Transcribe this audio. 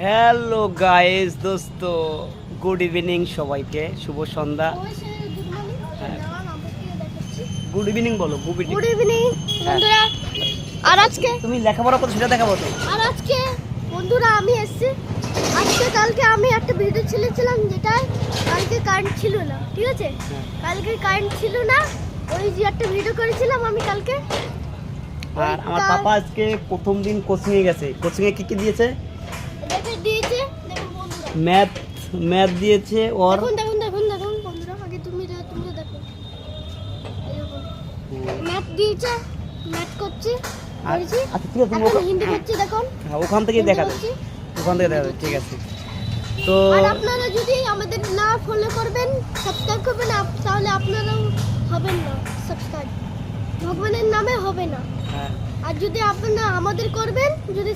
Hello guys দোস্ত, good evening সবাইকে, শুভ সন্ধ্যা। Good evening বলো, গুড গুড ইভিনিং বন্ধুরা। আর আজকে তুমি লেখাপড়া করছো সেটা দেখাবো তো। আর আজকে বন্ধুরা আমি এসেছি। কালকে আমি একটা ভিডিও ছেড়েছিলাম যেটা কালকে কারেন্ট ছিল না, ঠিক আছে? কালকে কারেন্ট ছিল না, ওই যে একটা ভিডিও করেছিলাম আমি কালকে। আর আমার পাপা আজকে প্রথম দিন কোচিং এ গেছে। কোচিং এ কি কি দিয়েছে? দিয়েছে দেখুন বন্ধুরা, ম্যাথ দিয়েছে। ওর দেখুন বন্ধুরা, আগে তুমি দেখো। ম্যাথ দিয়েছে, ম্যাথ করছি। আচ্ছা ঠিক আছে, তুমি এখন হিন্দি করছি দেখুন। হ্যাঁ, ওখান থেকে দেখা যাবে, ঠিক আছে। তো আর আপনারা যদি আমাদের না ফলো করবেন, সাবস্ক্রাইব করবেন তাহলে আপনারাও হবেন না সাবস্ক্রাইব, ভগবানের নামে হবে না। হ্যাঁ, আর যদি আপনারা আমাদের করবেন, যদি